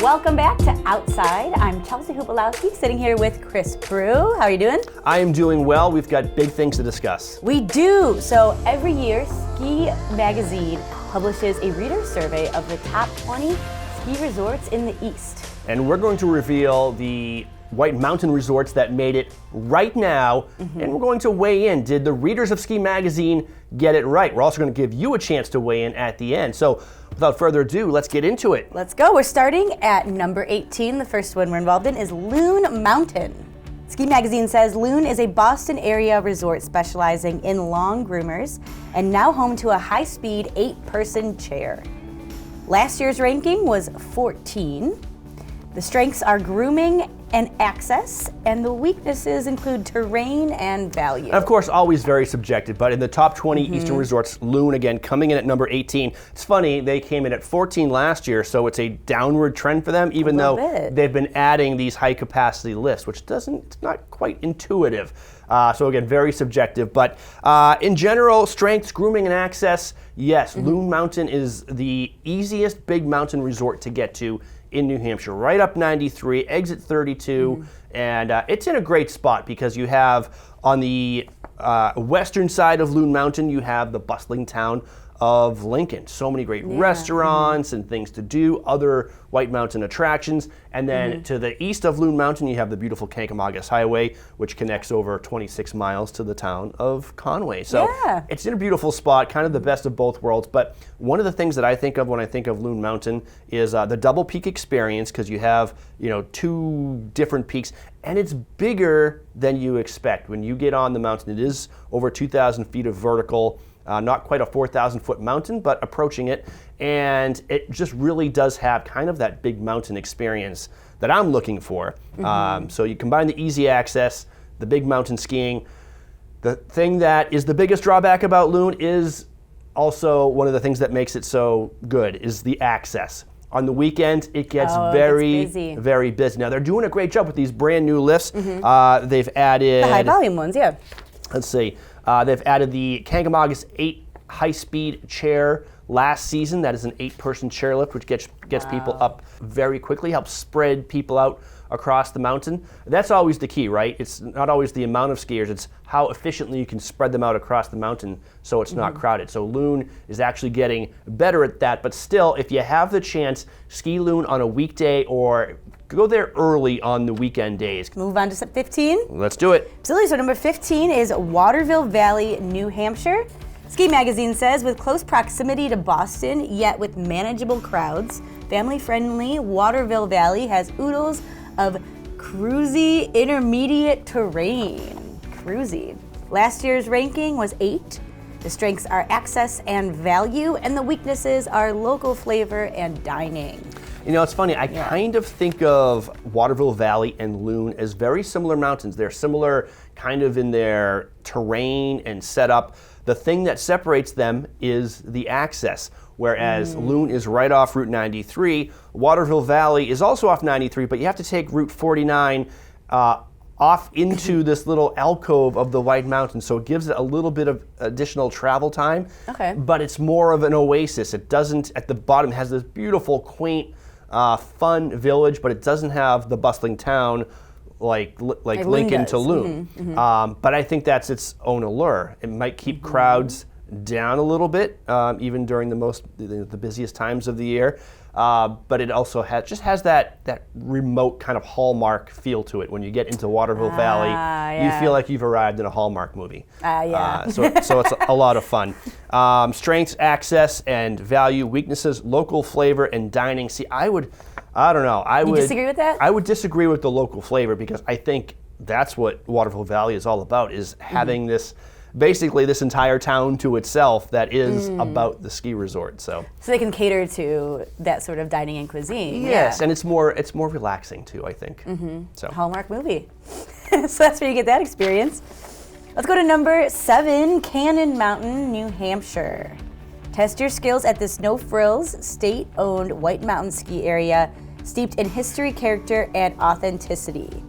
Welcome back to Outside. I'm Chelsea Hupalowsky, sitting here with Chris Proulx. How are you doing? I am doing well. We've got big things to discuss. We do. So every year, Ski Magazine publishes a reader survey of the top 20 ski resorts in the East. And we're going to reveal the White Mountain resorts that made it right now, and we're going to weigh in. Did the readers of Ski Magazine get it right? We're also going to give you a chance to weigh in at the end. So without further ado, let's get into it. Let's go. We're starting at number 18. The first one we're involved in is Loon Mountain. Ski Magazine says Loon is a Boston area resort specializing in long groomers and now home to a high-speed 8-person chair. Last year's ranking was 14. The strengths are grooming and access, and the weaknesses include terrain and value. And of course, always very subjective, but in the top 20 Eastern resorts, Loon again coming in at number 18. It's funny, they came in at 14 last year, so it's a downward trend for them, even though they've been adding these high capacity lifts, which it's not quite intuitive. So again, very subjective, but in general, strengths, grooming, and access, yes, Loon Mountain is the easiest big mountain resort to get to in New Hampshire, right up 93, exit 32, and it's in a great spot because you have on the western side of Loon Mountain, you have the bustling town of Lincoln. So many great restaurants and things to do, other White Mountain attractions. And then to the east of Loon Mountain, you have the beautiful Kancamagus Highway, which connects over 26 miles to the town of Conway. So it's in a beautiful spot, kind of the best of both worlds. But one of the things that I think of when I think of Loon Mountain is the double peak experience, because you have, two different peaks, and it's bigger than you expect. When you get on the mountain, it is over 2,000 feet of vertical. Not quite a 4,000-foot mountain, but approaching it. And it just really does have kind of that big mountain experience that I'm looking for. So you combine the easy access, the big mountain skiing. The thing that is the biggest drawback about Loon is also one of the things that makes it so good is the access. On the weekend, it gets very busy. Now, they're doing a great job with these brand new lifts. They've added... The high volume ones, yeah. Let's see. They've added the Kancamagus 8 high-speed chair last season. That is an 8-person chairlift, which gets people up very quickly, helps spread people out across the mountain. That's always the key, right? It's not always the amount of skiers, it's how efficiently you can spread them out across the mountain so it's not crowded. So Loon is actually getting better at that, but still, if you have the chance, ski Loon on a weekday or go there early on the weekend days. Move on to 15. Let's do it. Absolutely. So number 15 is Waterville Valley, New Hampshire. Ski Magazine says, with close proximity to Boston, yet with manageable crowds, family-friendly Waterville Valley has oodles of cruisy intermediate terrain. Cruisy. Last year's ranking was 8. The strengths are access and value, and the weaknesses are local flavor and dining. It's funny, I kind of think of Waterville Valley and Loon as very similar mountains. They're similar kind of in their terrain and setup. The thing that separates them is the access. Whereas Loon is right off Route 93, Waterville Valley is also off 93, but you have to take Route 49 off into this little alcove of the White Mountains, so it gives it a little bit of additional travel time. But it's more of an oasis. It doesn't, at the bottom, it has this beautiful, quaint, fun village, but it doesn't have the bustling town like Lincoln to Loon. But I think that's its own allure. It might keep crowds down a little bit, even during the busiest times of the year. But it also has that remote kind of Hallmark feel to it. When you get into Waterville Valley, you feel like you've arrived in a Hallmark movie. So it's a lot of fun. Strengths, access, and value. Weaknesses, local flavor, and dining. See, I don't know. You disagree with that? I would disagree with the local flavor because I think that's what Waterville Valley is all about, is having basically this entire town to itself that is about the ski resort. So they can cater to that sort of dining and cuisine. Yes, and it's more relaxing too, I think. So Hallmark movie. So that's where you get that experience. Let's go to number 7, Canon Mountain, New Hampshire. Test your skills at this no-frills, state-owned White Mountain ski area steeped in history, character, and authenticity.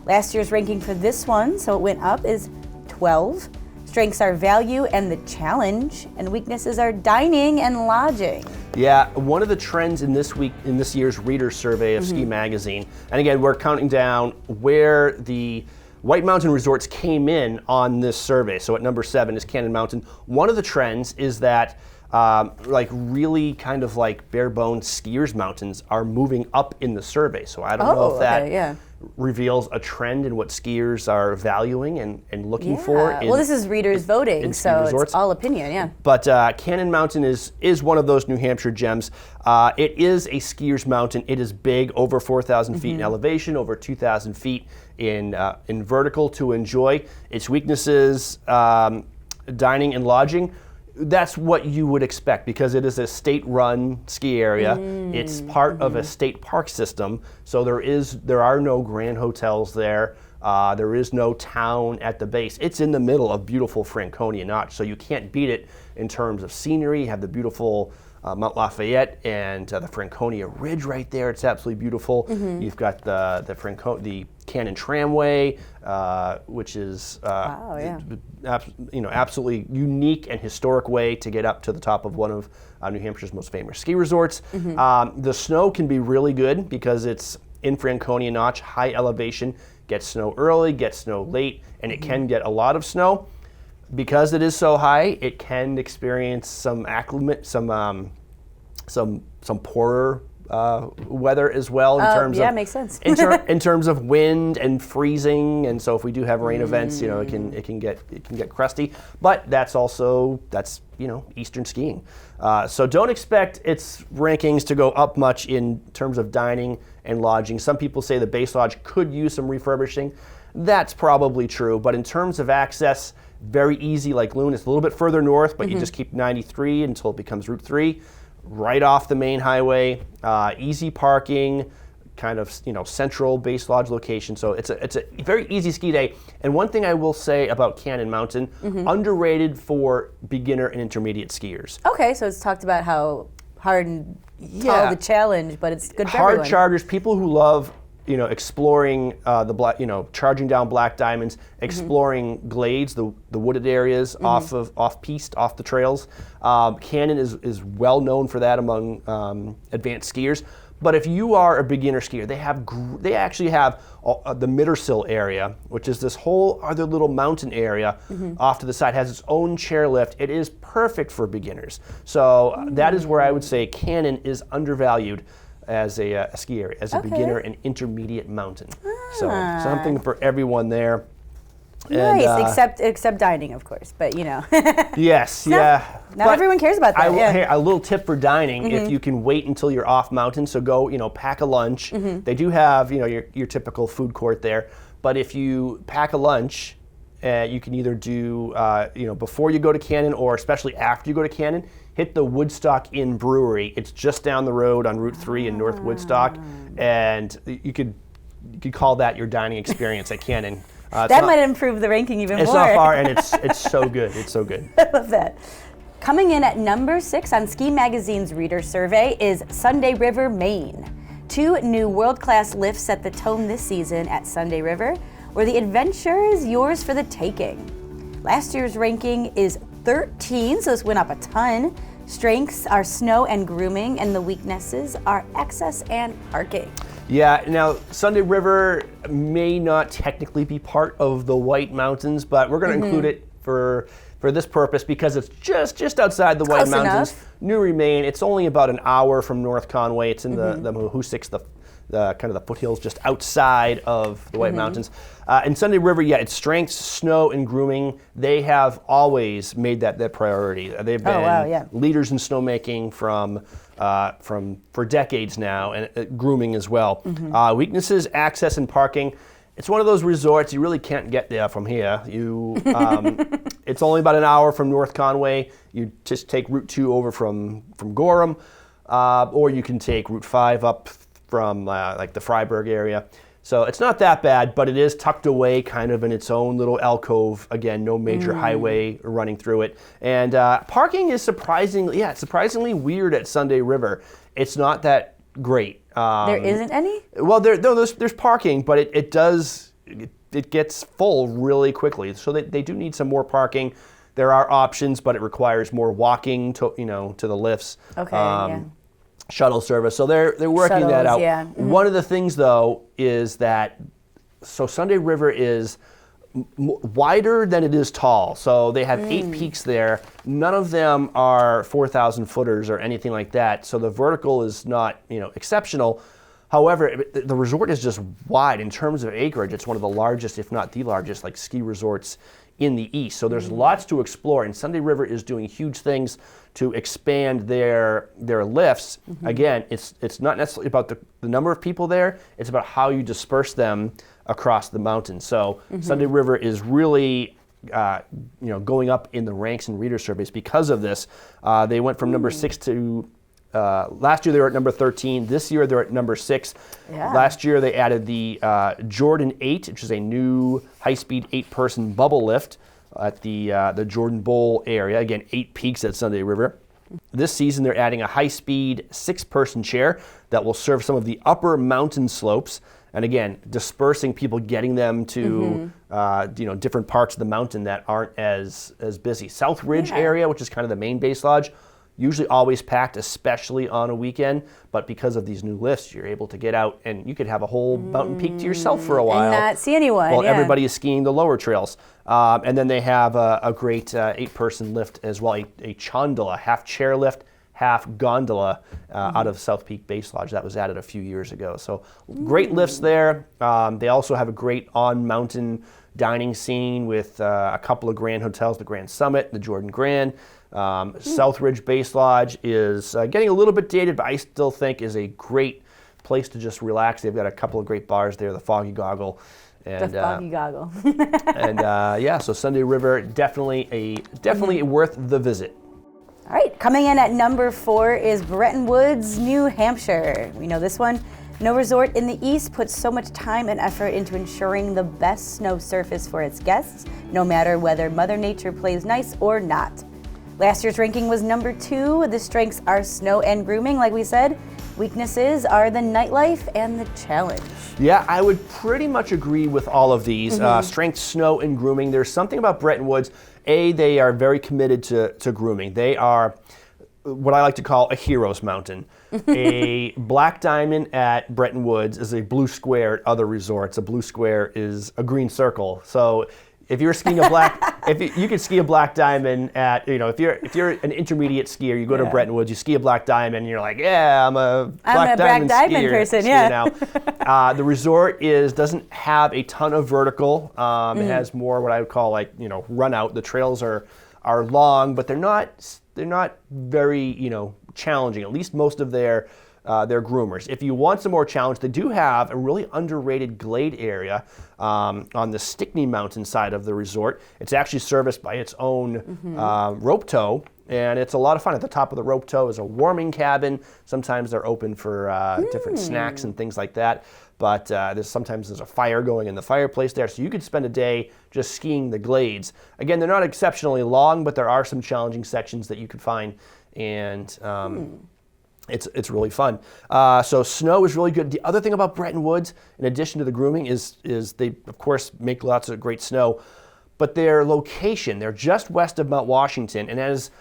Last year's ranking for this one, so it went up, is 12. Strengths are value and the challenge, and weaknesses are dining and lodging. Yeah, one of the trends in this year's reader survey of Ski Magazine, and again, we're counting down where the White Mountain resorts came in on this survey. So at number 7 is Canon Mountain. One of the trends is that like really kind of like bare bones skiers mountains are moving up in the survey. So I don't know if that reveals a trend in what skiers are valuing and looking for. Well, this is readers voting, so it's all opinion, yeah. But Canon Mountain is one of those New Hampshire gems. It is a skier's mountain. It is big, over 4,000 feet in elevation, over 2,000 feet in vertical to enjoy. Its weaknesses, dining and lodging. That's what you would expect because it is a state-run ski area. It's part of a state park system, so there are no grand hotels there. There is no town at the base. It's in the middle of beautiful Franconia Notch, so you can't beat it in terms of scenery. You have the beautiful Mount Lafayette and the Franconia Ridge right there. It's absolutely beautiful. You've got the Canon Tramway, which is absolutely unique and historic way to get up to the top of one of New Hampshire's most famous ski resorts. The snow can be really good because it's in Franconia Notch, high elevation, gets snow early, gets snow late, and it can get a lot of snow. Because it is so high, it can experience some poorer weather as well in terms of makes sense. in terms of wind and freezing, and so if we do have rain events, it can get crusty. But that's eastern skiing. So don't expect its rankings to go up much in terms of dining and lodging. Some people say the base lodge could use some refurbishing. That's probably true, but in terms of access, very easy. Like Loon, it's a little bit further north, but you just keep 93 until it becomes Route 3, right off the main highway. Easy parking, kind of central base lodge location. So it's a very easy ski day. And one thing I will say about Canon Mountain, underrated for beginner and intermediate skiers. Okay, so it's talked about how hard and tall the challenge, but it's good for hard everyone. chargers, people who love exploring the black, charging down black diamonds, exploring glades, the wooded areas off the trails. Canon is well known for that among advanced skiers. But if you are a beginner skier, they actually have the Mittersill area, which is this whole other little mountain area off to the side, has its own chairlift. It is perfect for beginners. So that is where I would say Canon is undervalued as a ski area, as a beginner and intermediate mountain. So something for everyone there. Nice, and, except dining, of course, but Yes, Not everyone cares about that. Hey, a little tip for dining: if you can wait until you're off mountain, so go, pack a lunch. They do have, your typical food court there, but if you pack a lunch, you can either do, before you go to Canon, or especially after you go to Canon, hit the Woodstock Inn Brewery. It's just down the road on Route 3 in North Woodstock, and you could call that your dining experience at Canon. That might improve the ranking even more. It's not far, and it's so good. It's so good. I love that. Coming in at number 6 on Ski Magazine's reader survey is Sunday River, Maine. 2 new world-class lifts set the tone this season at Sunday River, where the adventure is yours for the taking. Last year's ranking is 13, so this went up a ton. Strengths are snow and grooming, and the weaknesses are access and parking. Yeah, now Sunday River may not technically be part of the White Mountains, but we're going to include it for this purpose because it's just outside the White Mountains. Newry, Maine. It's only about an hour from North Conway. It's in the Mahoosucs, the kind of the foothills just outside of the White Mountains. And Sunday River, it's strengths, snow, and grooming. They have always made that their priority. They've been leaders in snowmaking for decades now, and grooming as well. Weaknesses, access, and parking. It's one of those resorts you really can't get there from here. It's only about an hour from North Conway. You just take Route 2 over from Gorham, or you can take Route 5 up from like the Freiburg area. So it's not that bad, but it is tucked away kind of in its own little alcove. Again, no major highway running through it. And parking is surprisingly weird at Sunday River. It's not that great. There isn't any? Well, there's parking, but it does it gets full really quickly. So they do need some more parking. There are options, but it requires more walking to the lifts. Okay. Shuttle service. So they're working that out. Yeah. One of the things though is that Sunday River is wider than it is tall. So they have 8 peaks there. None of them are 4,000 footers or anything like that. So the vertical is not, exceptional. However, the resort is just wide in terms of acreage. It's one of the largest, if not the largest, ski resorts in the east. So there's lots to explore, and Sunday River is doing huge things to expand their lifts. Again, it's not necessarily about the number of people there, it's about how you disperse them across the mountain. So Sunday River is really going up in the ranks and reader surveys because of this. They went from number 6 to last year they were at number 13. This year they're at number 6. Yeah. Last year they added the Jordan 8, which is a new high-speed 8-person bubble lift at the Jordan Bowl area. Again, 8 peaks at Sunday River. This season they're adding a high-speed 6-person chair that will serve some of the upper mountain slopes. And again, dispersing people, getting them to different parts of the mountain that aren't as busy. South Ridge area, which is kind of the main base lodge, usually always packed, especially on a weekend. But because of these new lifts, you're able to get out and you could have a whole mountain peak to yourself for a while. And not see anyone. While everybody is skiing the lower trails. And then they have a great 8-person lift as well, a chondola, half chair lift, half gondola out of South Peak Base Lodge. That was added a few years ago. So great lifts there. They also have a great on-mountain dining scene with a couple of grand hotels, the Grand Summit, the Jordan Grand. South Ridge Base Lodge is getting a little bit dated, but I still think is a great place to just relax. They've got a couple of great bars there, the Foggy Goggle. And, the Foggy Goggle. and so Sunday River, definitely worth the visit. All right, coming in at number 4 is Bretton Woods, New Hampshire. We know this one. No resort in the East puts so much time and effort into ensuring the best snow surface for its guests, no matter whether Mother Nature plays nice or not. Last year's ranking was number 2. The strengths are snow and grooming, like we said. Weaknesses are the nightlife and the challenge. Yeah, I would pretty much agree with all of these. Strength, snow, and grooming. There's something about Bretton Woods. They are very committed to grooming. They are what I like to call a hero's mountain. A black diamond at Bretton Woods is a blue square at other resorts. A blue square is a green circle. So if you're skiing a black, you could ski a black diamond at, if you're an intermediate skier, you go to Bretton Woods, you ski a black diamond, and you're like, yeah, I'm a black diamond person, now. The resort doesn't have a ton of vertical. It has more what I would call run out. The trails are long, but they're not very challenging. At least most of their groomers. If you want some more challenge, they do have a really underrated glade area on the Stickney Mountain side of the resort. It's actually serviced by its own rope tow, and it's a lot of fun. At the top of the rope tow is a warming cabin. Sometimes they're open for different snacks and things like that. But sometimes there's a fire going in the fireplace there, so you could spend a day just skiing the glades. Again, they're not exceptionally long, but there are some challenging sections that you could find, and it's really fun. So snow is really good. The other thing about Bretton Woods, in addition to the grooming, is they, of course, make lots of great snow, but their location, they're just west of Mount Washington, and as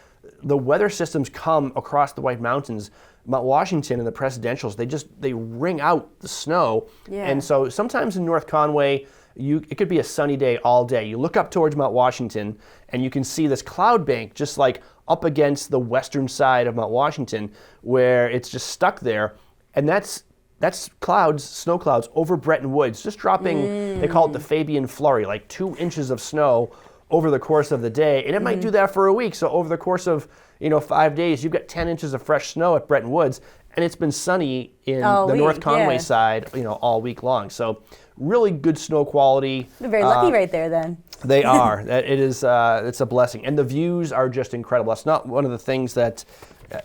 the weather systems come across the White Mountains, Mount Washington and the Presidentials, they wring out the snow. And so sometimes in North Conway, it could be a sunny day all day. You look up towards Mount Washington and you can see this cloud bank just like up against the western side of Mount Washington where it's just stuck there. And that's clouds, snow clouds over Bretton Woods, just dropping, they call it the Fabian flurry, like 2 inches of snow over the course of the day. And it might do that for a week. So over the course of 5 days, you've got 10 inches of fresh snow at Bretton Woods, and it's been sunny in the North Conway side, all week long. So really good snow quality. They're very lucky right there then. They are. It is. It's a blessing, and the views are just incredible. That's not one of the things that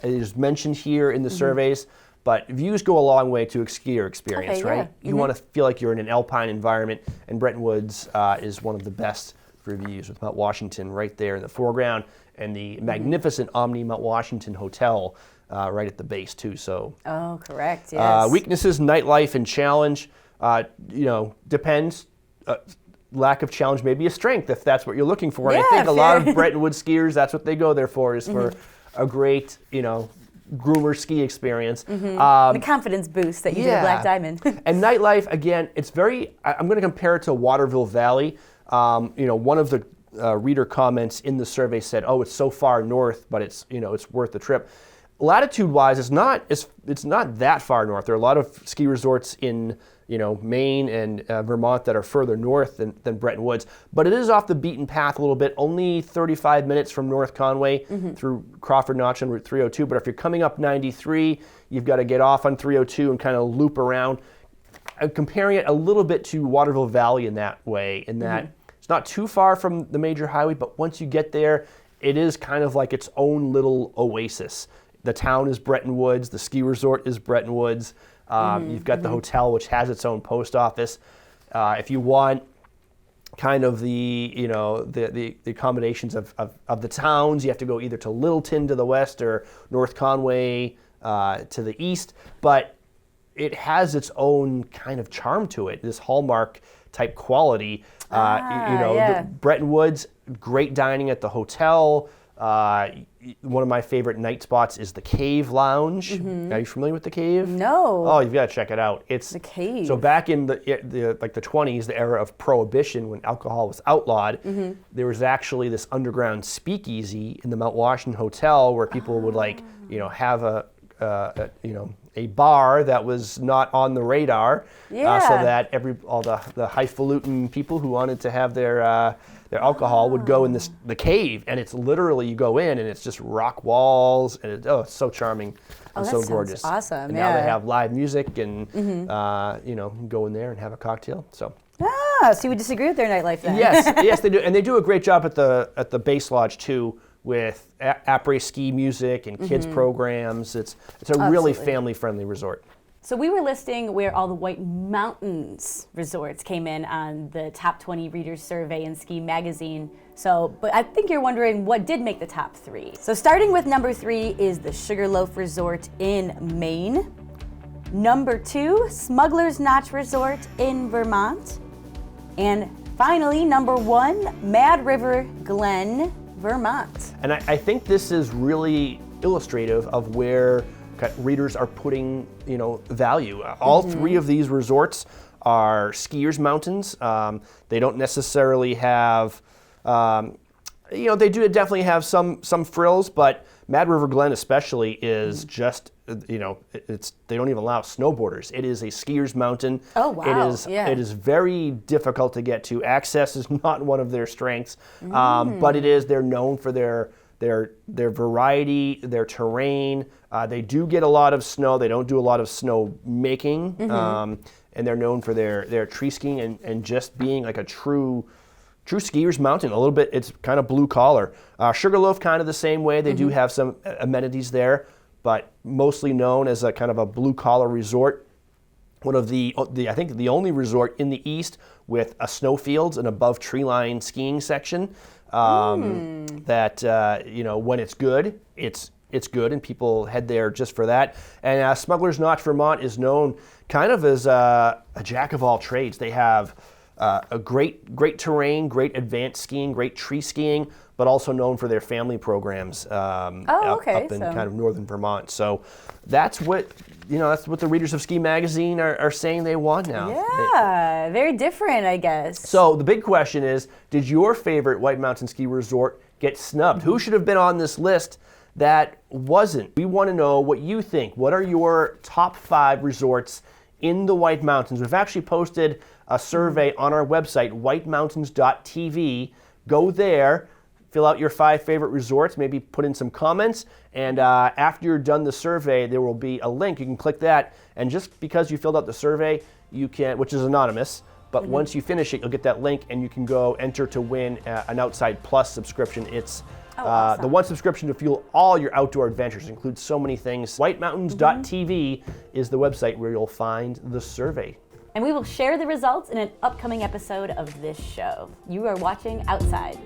is mentioned here in the surveys, but views go a long way to a skier experience, right? You want to feel like you're in an alpine environment, and Bretton Woods is one of the best for views, with Mount Washington right there in the foreground, and the magnificent Omni Mount Washington Hotel right at the base too. So. Oh, correct. Yes. Weaknesses, nightlife, and challenge. Depends. lack of challenge may be a strength if that's what you're looking for. And Yeah, I think a lot of fair. Bretton Woods skiers, that's what they go there for, is for a great, groomer ski experience. The confidence boost that you did at Black Diamond. And nightlife, again, I'm going to compare it to Waterville Valley. One of the reader comments in the survey said, "Oh, it's so far north, but it's worth the trip." Latitude-wise, it's not that far north. There are a lot of ski resorts in Maine and Vermont that are further north than Bretton Woods, but it is off the beaten path a little bit. Only 35 minutes from North Conway through Crawford Notch on Route 302. But if you're coming up 93, you've got to get off on 302 and kind of loop around. I'm comparing it a little bit to Waterville Valley in that way, in that it's not too far from the major highway, but once you get there, it is kind of like its own little oasis. The town is Bretton Woods. The ski resort is Bretton Woods. You've got the hotel, which has its own post office. If you want kind of the accommodations of the towns, you have to go either to Littleton to the west or North Conway to the east. But it has its own kind of charm to it, this hallmark type quality. The Bretton Woods, great dining at the hotel. One of my favorite night spots is the Cave Lounge. Are you familiar with the Cave? No. Oh, you've got to check it out. It's the Cave. So back in the 20s, the era of Prohibition, when alcohol was outlawed, there was actually this underground speakeasy in the Mount Washington Hotel where people would have a bar that was not on the radar, so that all the highfalutin people who wanted to have their alcohol would go in the cave, and it's literally, you go in and it's just rock walls, and it's so charming and so gorgeous. Awesome. And now they have live music, and go in there and have a cocktail. So. So you would disagree with their nightlife then? Yes, they do, and they do a great job at the base lodge too, with après-ski music and kids programs. It's a really family-friendly resort. So we were listing where all the White Mountains resorts came in on the top 20 readers survey in Ski Magazine. But I think you're wondering what did make the top 3. So starting with number 3 is the Sugarloaf Resort in Maine. Number 2, Smuggler's Notch Resort in Vermont. And finally, number 1, Mad River Glen, Vermont. And I think this is really illustrative of where readers are putting, value. All 3 of these resorts are skiers' mountains. They don't necessarily have, they do definitely have some frills, but Mad River Glen especially is just, they don't even allow snowboarders. It is a skiers' mountain. Oh, wow. It is very difficult to get to. Access is not one of their strengths, but they're known for their variety, their terrain. They do get a lot of snow. They don't do a lot of snow making, and they're known for their tree skiing and just being like a true skiers mountain. A little bit, it's kind of blue collar. Sugarloaf, kind of the same way. They do have some amenities there, but mostly known as a kind of a blue collar resort. One of I think the only resort in the East with a snowfields and above tree line skiing section. That when it's good, it's good, and people head there just for that. And Smuggler's Notch, Vermont is known kind of as a jack of all trades. They have a great terrain, great advanced skiing, great tree skiing, but also known for their family programs up in kind of northern Vermont. So that's what the readers of Ski Magazine are saying they want now. Yeah, very different, I guess. So the big question is, did your favorite White Mountain ski resort get snubbed? Who should have been on this list that wasn't? We want to know what you think. What are your top 5 resorts in the White Mountains? We've actually posted a survey on our website, whitemountains.tv. Go there, fill out your 5 favorite resorts, maybe put in some comments, and after you're done the survey, there will be a link. You can click that, and just because you filled out the survey, you can, which is anonymous, but once you finish it, you'll get that link, and you can go enter to win an Outside Plus subscription. It's the one subscription to fuel all your outdoor adventures. It includes so many things. Whitemountains.tv is the website where you'll find the survey. And we will share the results in an upcoming episode of this show. You are watching Outside.